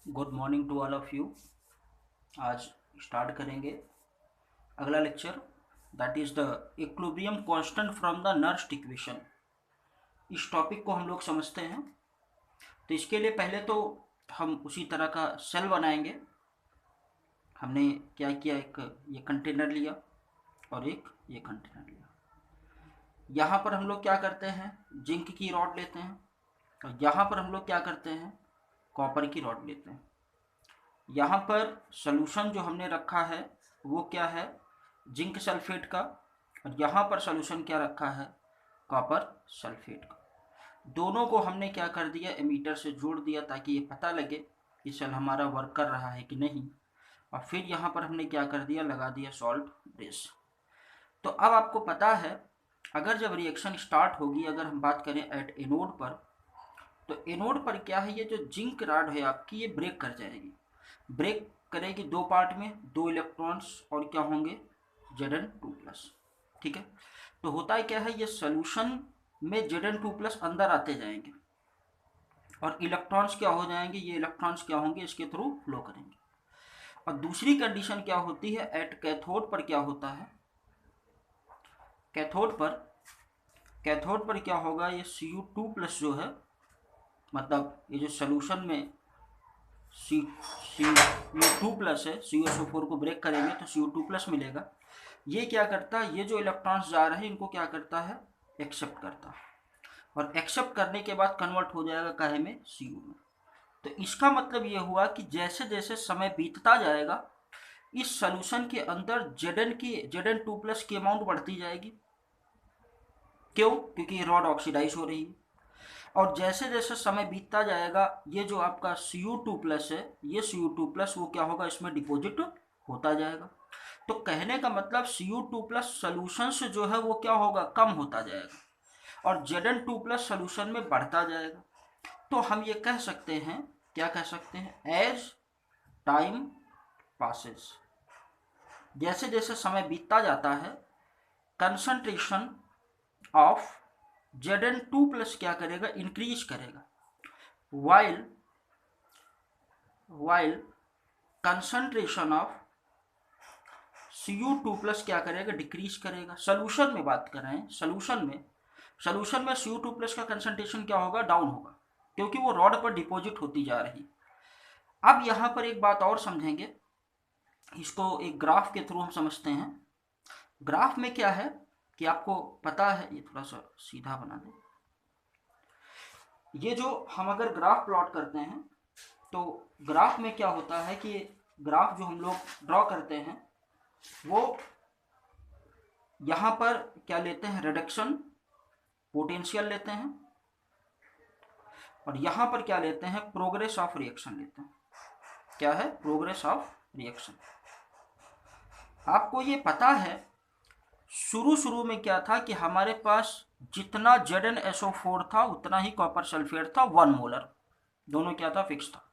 Good morning to all of you. आज start करेंगे अगला lecture, that is the equilibrium constant from the Nernst equation. इस topic को हम लोग समझते हैं, तो इसके लिए पहले तो हम उसी तरह का सेल बनाएंगे। हमने क्या किया, एक ये कंटेनर लिया और एक ये कंटेनर लिया। यहाँ पर हम लोग क्या करते हैं, जिंक की रॉड लेते हैं, और यहाँ पर हम लोग क्या करते हैं, कॉपर की रॉड लेते हैं। यहाँ पर सॉल्यूशन जो हमने रखा है वो क्या है, जिंक सल्फेट का, और यहाँ पर सॉल्यूशन क्या रखा है, कॉपर सल्फेट का। दोनों को हमने क्या कर दिया, एमीटर से जोड़ दिया ताकि ये पता लगे कि सेल हमारा वर्क कर रहा है कि नहीं। और फिर यहाँ पर हमने क्या कर दिया, लगा दिया सॉल्ट ब्रेस। तो अब आपको पता है, अगर जब रिएक्शन स्टार्ट होगी, अगर हम बात करें एट एनोड पर, तो एनोड पर क्या है, ये जो जिंक रॉड है आपकी, ये ब्रेक कर जाएगी। ब्रेक करेगी दो पार्ट में, दो इलेक्ट्रॉन्स और क्या होंगे, Zn2+। ठीक है, तो होता है क्या है, ये सोल्यूशन में Zn2+ अंदर आते जाएंगे और इलेक्ट्रॉन्स क्या हो जाएंगे, ये इलेक्ट्रॉन्स क्या होंगे, इसके थ्रू फ्लो करेंगे। और दूसरी कंडीशन क्या होती है, एट कैथोड पर क्या होता है, कैथोड पर क्या होगा, ये Cu2+ जो है, मतलब ये जो सोल्यूशन में Cu2+ है, CuSO4 को ब्रेक करेंगे तो Cu2+ मिलेगा। ये क्या करता है, ये जो इलेक्ट्रॉन्स जा रहे हैं इनको क्या करता है, एक्सेप्ट करता है, और एक्सेप्ट करने के बाद कन्वर्ट हो जाएगा काहे में, Cu में। तो इसका मतलब ये हुआ कि जैसे जैसे समय बीतता जाएगा, इस सोल्यूशन के अंदर Zn2+ की अमाउंट बढ़ती जाएगी। क्यों, क्योंकि रॉड ऑक्सीडाइज हो रही है। और जैसे जैसे समय बीतता जाएगा, ये जो आपका Cu2+ है, ये Cu2+ वो क्या होगा, इसमें डिपॉजिट होता जाएगा। तो कहने का मतलब Cu2+ सोल्यूशन से जो है वो क्या होगा, कम होता जाएगा, और Zn2+ सोल्यूशन में बढ़ता जाएगा। तो हम ये कह सकते हैं, क्या कह सकते हैं, एज टाइम पासेस, जैसे जैसे समय बीतता जाता है, कंसंट्रेशन ऑफ Zn2+ क्या करेगा, इंक्रीज करेगा, वाइल कंसंट्रेशन ऑफ Cu2+ क्या करेगा, डिक्रीज करेगा। सोल्यूशन में बात कर रहे हैं, सोल्यूशन में Cu2+ का कंसंट्रेशन क्या होगा, डाउन होगा, क्योंकि वो रॉड पर डिपॉजिट होती जा रही। अब यहाँ पर एक बात और समझेंगे, इसको एक ग्राफ के थ्रू हम समझते हैं। ग्राफ में क्या है कि आपको पता है, ये थोड़ा सा सीधा बना दें, ये जो हम अगर ग्राफ प्लॉट करते हैं, तो ग्राफ में क्या होता है कि ग्राफ जो हम लोग ड्रॉ करते हैं, वो यहाँ पर क्या लेते हैं, रिडक्शन पोटेंशियल लेते हैं, और यहाँ पर क्या लेते हैं, प्रोग्रेस ऑफ रिएक्शन लेते हैं। क्या है, प्रोग्रेस ऑफ रिएक्शन। आपको ये पता है, शुरू में क्या था कि हमारे पास जितना ZnSO4 था उतना ही कॉपर सल्फेट था, 1 मोलर, दोनों क्या था, फिक्स था।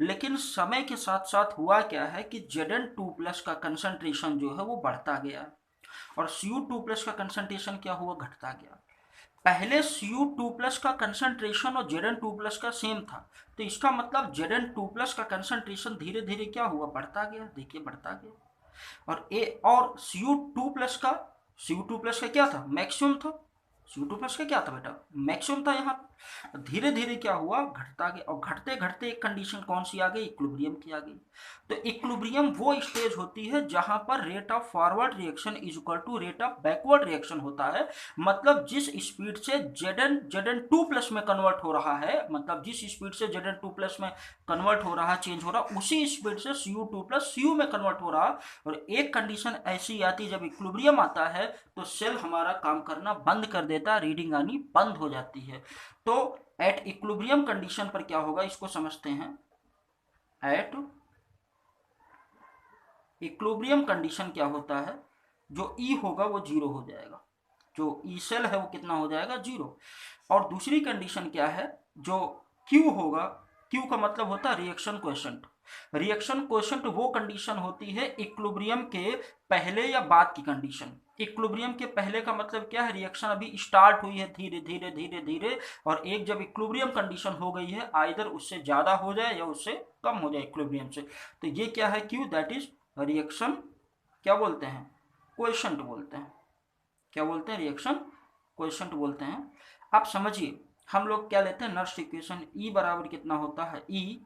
लेकिन समय के साथ साथ हुआ क्या है कि Zn2+ का कंसंट्रेशन जो है वो बढ़ता गया, और Cu2+ का कंसंट्रेशन क्या हुआ, घटता गया। पहले Cu2+ का कंसंट्रेशन और Zn2+ का सेम था, तो इसका मतलब Zn2+ का कंसंट्रेशन धीरे धीरे क्या हुआ, बढ़ता गया। देखिए बढ़ता गया। और Cu2+ का क्या था, मैक्सिमम था। Cu2+ का क्या था बेटा, मैक्सिमम था। यहाँ धीरे धीरे क्या हुआ, घटता गया, और घटते घटते एक कंडीशन कौन सी आ गई, इक्विलिब्रियम की आ गई। तो इक्विलिब्रियम वो स्टेज होती है जहां पर rate of forward reaction is equal to rate of backward reaction होता है। मतलब जिस स्पीड से Zn2+ में कन्वर्ट हो रहा है, मतलब जिस स्पीड से Zn2+ में कन्वर्ट हो रहा, चेंज हो रहा, उसी स्पीड से Cu2+ Cu में कन्वर्ट हो रहा। और एक कंडीशन ऐसी आती है, जब इक्विलिब्रियम आता है तो सेल हमारा काम करना बंद कर देता है, रीडिंग आनी बंद हो जाती है। तो एट इक्विलिब्रियम कंडीशन पर क्या होगा, इसको समझते हैं। एट इक्विलिब्रियम कंडीशन क्या होता है, जो E होगा वो जीरो हो जाएगा, जो ई सेल है वो कितना हो जाएगा, जीरो। और दूसरी कंडीशन क्या है, जो Q होगा, Q का मतलब होता है रिएक्शन कोएफिशिएंट। रिएक्शन कोएफिशिएंट वो कंडीशन होती है इक्विलिब्रियम के पहले या बाद की कंडीशन। इक्विलिब्रियम के पहले का मतलब क्या है, रिएक्शन अभी स्टार्ट हुई है धीरे धीरे धीरे धीरे, और एक जब इक्विलिब्रियम कंडीशन हो गई है, आइदर उससे ज़्यादा हो जाए या उससे कम हो जाए इक्विलिब्रियम से, तो ये क्या है क्यू, दैट इज रिएक्शन क्या बोलते हैं, कोएफिशिएंट बोलते हैं। क्या बोलते हैं, रिएक्शन कोएफिशिएंट बोलते हैं। आप समझिए, हम लोग क्या लेते हैं, नर्स्ट इक्वेशन, ई बराबर कितना होता है, ई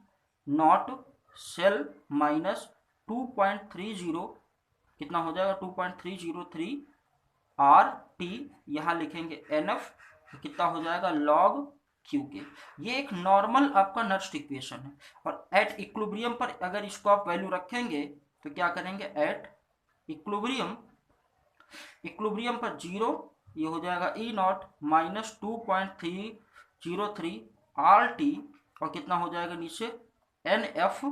नॉट सेल माइनस 2.30, कितना हो जाएगा 2.303 आर टी, यहाँ लिखेंगे एन एफ, कितना हो जाएगा लॉग क्यू के। ये एक नॉर्मल आपका नर्स्ट इक्वेशन है, और एट इक्विलिब्रियम पर अगर इसको आप वैल्यू रखेंगे तो क्या करेंगे, एट इक्विलिब्रियम पर 0, ये हो जाएगा ई नॉट माइनस 2.303 आर टी, और कितना हो जाएगा नीचे एन एफ,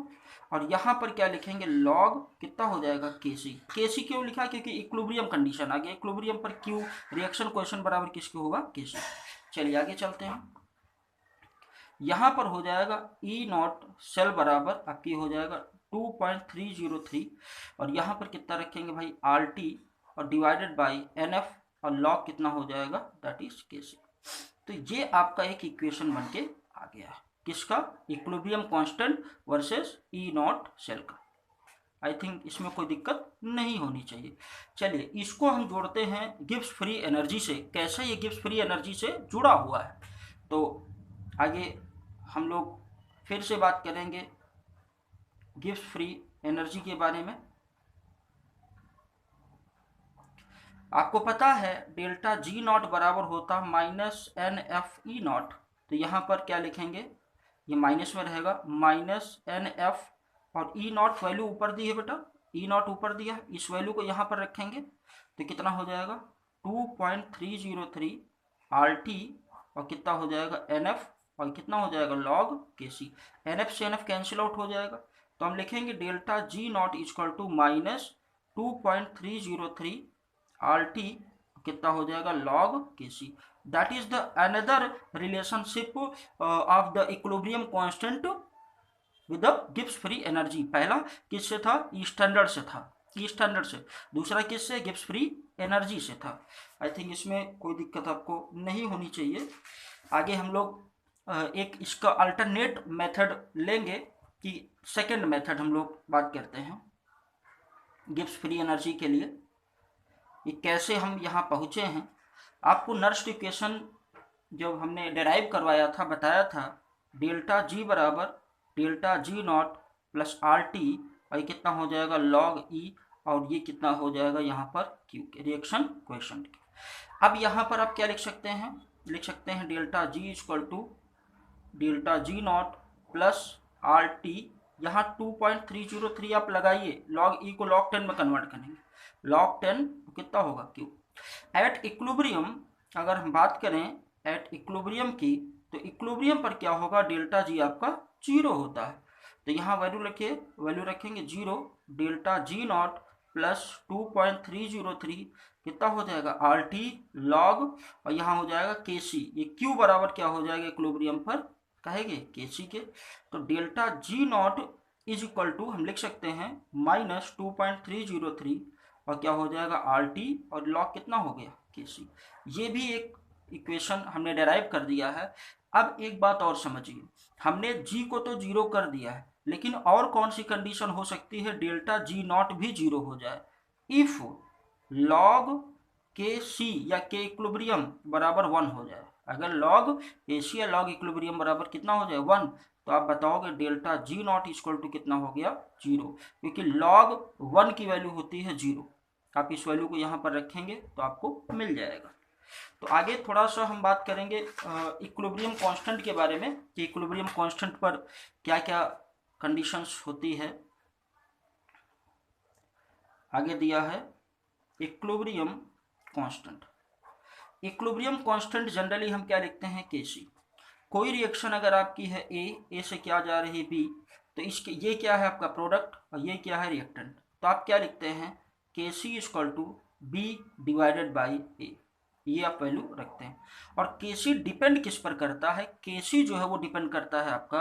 और यहाँ पर क्या लिखेंगे लॉग, कितना हो जाएगा के सी। के सी क्यों लिखा, क्योंकि इक्विलिब्रियम कंडीशन आ गया, इक्विलिब्रियम पर क्यू रिएक्शन क्वेश्चन बराबर किसके होगा, के सी। चलिए आगे चलते हैं, यहाँ पर हो जाएगा ई नॉट सेल बराबर आपकी हो जाएगा 2.303, और यहाँ पर कितना रखेंगे भाई आर टी, और डिवाइडेड बाई एन एफ, और लॉग कितना हो जाएगा दैट इज के सी। तो ये आपका एक इक्वेशन बन के आ गया है, किसका, equilibrium constant versus E naught cell का। आई थिंक इसमें कोई दिक्कत नहीं होनी चाहिए। चलिए इसको हम जोड़ते हैं गिब्स फ्री एनर्जी से, कैसे ये गिब्स फ्री एनर्जी से जुड़ा हुआ है, तो आगे हम लोग फिर से बात करेंगे गिब्स फ्री एनर्जी के बारे में। आपको पता है डेल्टा जी नॉट बराबर होता minus n F E naught, तो यहाँ पर क्या लिखेंगे, ये माइनस में रहेगा माइनस एन एफ, और ई नॉट वैल्यू ऊपर दी है बेटा, ई नॉट ऊपर दिया, इस वैल्यू को यहाँ पर रखेंगे तो कितना हो जाएगा 2.303 आर टी, और कितना हो जाएगा एन एफ, और कितना हो जाएगा log K C. N F से एन एफ कैंसिल आउट हो जाएगा, तो हम लिखेंगे delta G naught equal to minus 2.303 R T, कितना हो जाएगा log K C. That is the another relationship of the equilibrium constant with the Gibbs free energy. पहला किससे था, ई स्टैंडर्ड से था, ई स्टैंडर्ड से, दूसरा किससे, गिब्स फ्री एनर्जी से था। आई थिंक इसमें कोई दिक्कत आपको नहीं होनी चाहिए। आगे हम लोग एक इसका अल्टरनेट मेथड लेंगे, कि सेकंड मेथड हम लोग बात करते हैं गिब्स फ्री एनर्जी के लिए, ये कैसे हम यहाँ पहुँचे हैं। आपको नर्स्ट इक्वेशन जब हमने डेराइव करवाया था, बताया था डेल्टा जी बराबर delta G naught plus R T, और ये कितना हो जाएगा लॉग ई, और ये कितना हो जाएगा यहाँ पर क्यू के, रिएक्शन कोएफिशिएंट के। अब यहाँ पर आप क्या लिख सकते हैं, लिख सकते हैं delta G equal to delta G naught plus R T, यहाँ 2.303 आप लगाइए, लॉग ई को लॉग 10 में कन्वर्ट करेंगे, लॉग 10 कितना होगा क्यू। एट इक्विलिब्रियम अगर हम बात करें एट इक्विलिब्रियम की, तो इक्विलिब्रियम पर क्या होगा, डेल्टा जी आपका 0 होता है, तो यहाँ वैल्यू रखिए, वैल्यू रखेंगे 0, डेल्टा जी नॉट प्लस 2.303 कितना हो जाएगा आर टी लॉग, और यहाँ हो जाएगा के सी, ये क्यू बराबर क्या हो जाएगा इक्विलिब्रियम पर कहेंगे के सी के। तो delta G naught is equal to हम लिख सकते हैं माइनस 2.303, और क्या हो जाएगा आर टी, और लॉग कितना हो गया के सी। ये भी एक इक्वेशन हमने डेराइव कर दिया है। अब एक बात और समझिए, हमने जी को तो 0 कर दिया है, लेकिन और कौन सी कंडीशन हो सकती है, डेल्टा जी नॉट भी 0 हो जाए, इफ लॉग के सी या के इक्विलिब्रियम बराबर 1 हो जाए। अगर लॉग के सी या लॉग इक्विलिब्रियम बराबर कितना हो जाए 1, तो आप बताओगे delta G naught equal to कितना हो गया 0, क्योंकि लॉग 1 की वैल्यू होती है 0। आप इस वैल्यू को यहाँ पर रखेंगे तो आपको मिल जाएगा। तो आगे थोड़ा सा हम बात करेंगे इक्विलिब्रियम कांस्टेंट के बारे में, कि इक्विलिब्रियम कांस्टेंट पर क्या क्या कंडीशंस होती है। आगे दिया है equilibrium constant. Equilibrium constant generally हम क्या लिखते हैं के सी। कोई रिएक्शन अगर आपकी है ए से क्या जा रही है बी, तो इसके ये क्या है आपका प्रोडक्ट, और ये क्या है रिएक्टेंट, तो आप क्या लिखते हैं K C equal to B divided by A, ये आप वैल्यू रखते हैं। और के सी डिपेंड किस पर करता है, के सी जो है वो डिपेंड करता है आपका,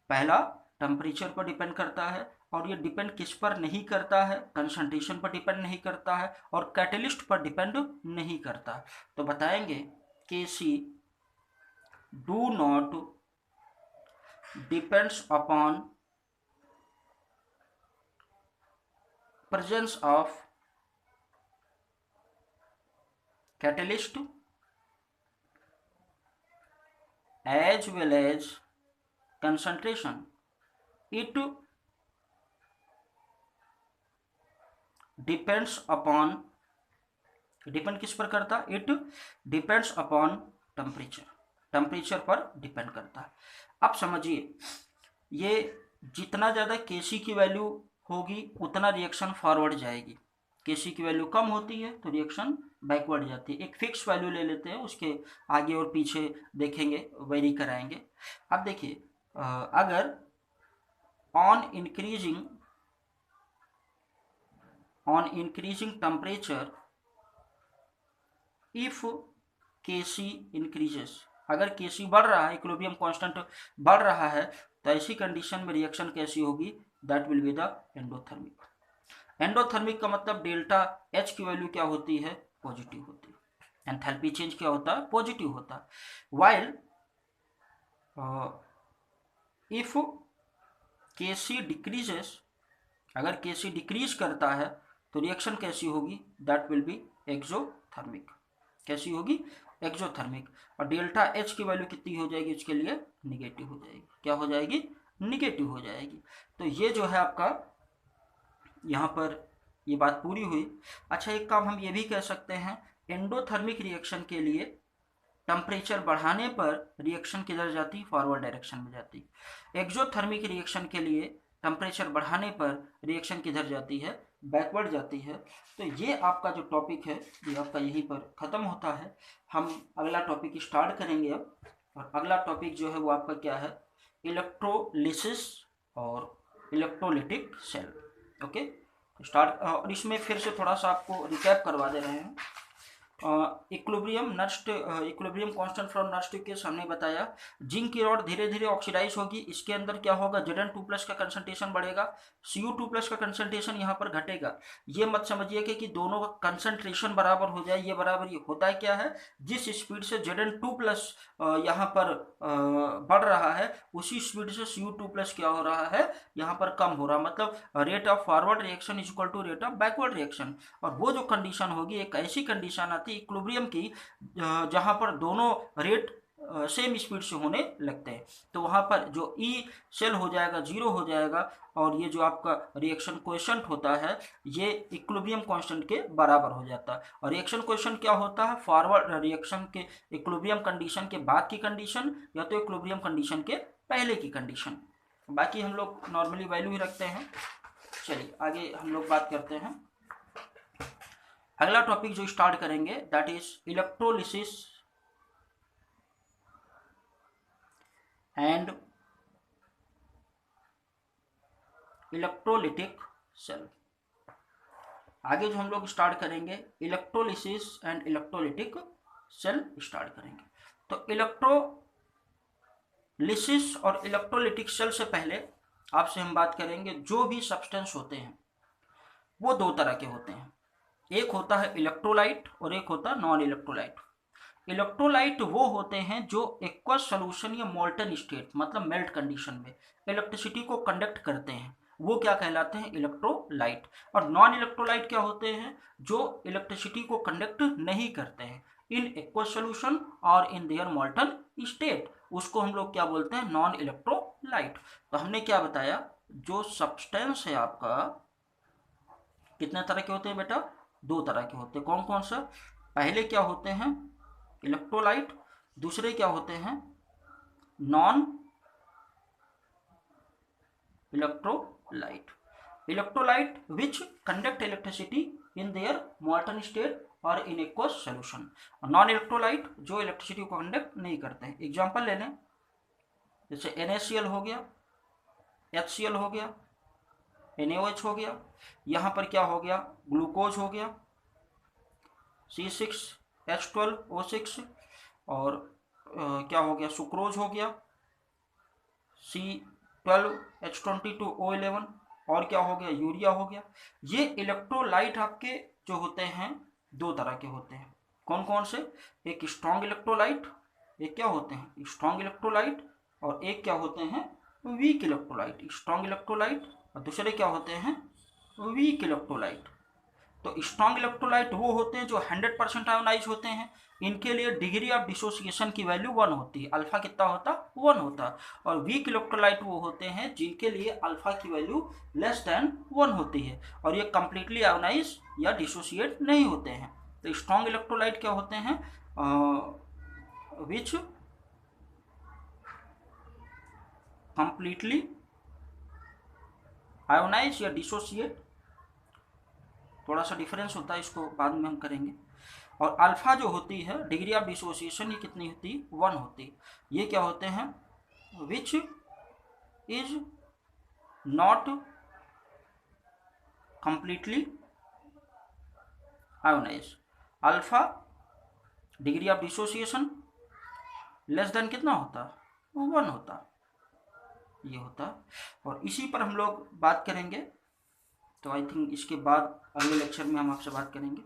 पहला टेम्परेचर पर डिपेंड करता है, और ये डिपेंड किस पर नहीं करता है, कंसंट्रेशन पर डिपेंड नहीं करता है, और कैटलिस्ट पर डिपेंड नहीं करता। तो बताएंगे Kc do not depends upon presence of catalyst as well as concentration. It depends upon, depend किस पर करता, it depends upon temperature, temperature पर डिपेंड करता है। अब समझिए, ये जितना ज़्यादा Kc की वैल्यू होगी उतना रिएक्शन फॉरवर्ड जाएगी, Kc की वैल्यू कम होती है तो रिएक्शन बैकवर्ड जाती है। एक फिक्स वैल्यू ले लेते हैं, उसके आगे और पीछे देखेंगे, वेरी कराएंगे। अब देखिए, अगर on increasing temperature if Kc increases, अगर Kc बढ़ रहा है, इक्विलिब्रियम कांस्टेंट बढ़ रहा है, तो ऐसी कंडीशन में रिएक्शन कैसी होगी, that will be the endothermic. Endothermic का मतलब डेल्टा H की वैल्यू क्या होती है, पॉजिटिव होती है, एंथैल्पी चेंज क्या होता है, पॉजिटिव होता है। वाइल इफ Kc डिक्रीजेस, अगर Kc डिक्रीज करता है तो रिएक्शन कैसी होगी, दैट विल बी एक्सोथर्मिक। कैसी होगी, एक्सोथर्मिक। और डेल्टा H की वैल्यू कितनी हो जाएगी, उसके लिए निगेटिव हो जाएगी। क्या हो जाएगी, निगेटिव हो जाएगी। तो ये जो है आपका यहाँ पर ये बात पूरी हुई। अच्छा, एक काम हम ये भी कह सकते हैं, एंडोथर्मिक रिएक्शन के लिए टेम्परेचर बढ़ाने पर रिएक्शन किधर जाती, फॉरवर्ड डायरेक्शन में जाती। एक्सोथर्मिक रिएक्शन के लिए टेम्परेचर बढ़ाने पर रिएक्शन किधर जाती है, बैकवर्ड जाती है। तो ये आपका जो टॉपिक है ये आपका यहीं पर ख़त्म होता है। हम अगला टॉपिक स्टार्ट करेंगे अब, और अगला टॉपिक जो है वो आपका क्या है, इलेक्ट्रोलिसिस और इलेक्ट्रोलिटिक सेल। Okay, start. और इसमें फिर से थोड़ा सा आपको रिकैप करवा दे रहे हैं। Equilibrium constant from Nernst case हमने बताया। जिंक की रॉड धीरे धीरे ऑक्सीडाइज होगी, इसके अंदर क्या होगा, Zn2+ का कंसंट्रेशन बढ़ेगा, Cu2+ का कंसंट्रेशन यहाँ पर घटेगा। ये मत समझिए कि दोनों का कंसंट्रेशन बराबर हो जाए, ये बराबर, ये होता है क्या है, जिस स्पीड से Zn2+ यहाँ पर बढ़ रहा है उसी स्पीड से Cu2+ क्या हो रहा है, यहाँ पर कम हो रहा, मतलब rate of forward reaction is equal to rate of backward reaction. और वो जो कंडीशन होगी, एक ऐसी कंडीशन आती है इक्विलिब्रियम की जहां पर दोनों रेट सेम स्पीड से होने लगते हैं, तो वहां पर जो ई सेल हो जाएगा, जीरो हो जाएगा, और ये जो आपका रिएक्शन कोएफिशिएंट होता है ये इक्विलिब्रियम कांस्टेंट के बराबर हो जाता है। और रिएक्शन कोएफिशिएंट क्या होता है, फॉरवर्ड रिएक्शन के इक्विलिब्रियम कंडीशन के बाद की कंडीशन, या तो इक्विलिब्रियम कंडीशन के पहले की कंडीशन। बाकी हम लोग नॉर्मली वैल्यू ही रखते हैं। चलिए आगे हम लोग बात करते हैं। अगला टॉपिक जो स्टार्ट करेंगे that is electrolysis and electrolytic cell. आगे जो हम लोग स्टार्ट करेंगे electrolysis and electrolytic cell start करेंगे। तो इलेक्ट्रोलिसिस और इलेक्ट्रोलिटिक सेल से पहले आपसे हम बात करेंगे, जो भी सब्सटेंस होते हैं वो दो तरह के होते हैं, एक होता है इलेक्ट्रोलाइट और एक होता है नॉन इलेक्ट्रोलाइट। इलेक्ट्रोलाइट वो होते हैं जो एक्वस सॉल्यूशन या मोल्टन स्टेट, मतलब मेल्ट कंडीशन में इलेक्ट्रिसिटी को कंडक्ट करते हैं, वो क्या कहलाते हैं, इलेक्ट्रोलाइट। और नॉन इलेक्ट्रोलाइट क्या होते हैं, जो इलेक्ट्रिसिटी को कंडक्ट नहीं करते हैं इन एक्वस सॉल्यूशन और इन देयर मोल्टन स्टेट, उसको हम लोग क्या बोलते हैं, नॉन इलेक्ट्रोलाइट। तो हमने क्या बताया, जो सब्सटेंस है आपका कितने तरह के होते हैं बेटा, दो तरह के होते हैं। कौन कौन सा, पहले क्या होते हैं, इलेक्ट्रोलाइट, दूसरे क्या होते हैं, non electrolyte. Electrolyte which conduct electricity in their molten state और in aqueous solution. Non electrolyte जो इलेक्ट्रिसिटी को कंडक्ट नहीं करते हैं। एग्जांपल ले लें, जैसे NaCl हो गया, HCl हो गया, NaOH हो गया, यहाँ पर क्या हो गया, ग्लूकोज हो गया, C6H12O6, और क्या हो गया, सुक्रोज हो गया, 12H22O11, और क्या हो गया, यूरिया हो गया। ये इलेक्ट्रोलाइट आपके जो होते हैं दो तरह के होते हैं। कौन कौन से? एक स्ट्रॉन्ग इलेक्ट्रोलाइट, एक क्या होते हैं स्ट्रॉन्ग इलेक्ट्रोलाइट, और एक क्या होते हैं वीक इलेक्ट्रोलाइट। स्ट्रॉन्ग इलेक्ट्रोलाइट और दूसरे क्या होते हैं वीक इलेक्ट्रोलाइट। तो स्ट्रॉन्ग इलेक्ट्रोलाइट वो होते हैं जो 100% आयोनाइज होते हैं। इनके लिए डिग्री ऑफ डिसोसिएशन की वैल्यू 1 होती है, अल्फा कितना होता 1 होता। और वीक इलेक्ट्रोलाइट वो होते हैं जिनके लिए अल्फा की वैल्यू लेस देन 1 होती है, और ये कंप्लीटली आयोनाइज या डिसोसिएट नहीं होते हैं। तो स्ट्रॉन्ग इलेक्ट्रोलाइट क्या होते हैं, विच कंप्लीटली आयोनाइज या डिसोसिएट, थोड़ा सा डिफरेंस होता है, इसको बाद में हम करेंगे। और अल्फा जो होती है डिग्री ऑफ डिसोसिएशन ये कितनी होती 1 होती। ये क्या होते हैं which is not completely ionize. Alpha degree of dissociation less than कितना होता 1 होता, ये होता। और इसी पर हम लोग बात करेंगे। तो आई थिंक इसके बाद अगले लेक्चर में हम आपसे बात करेंगे।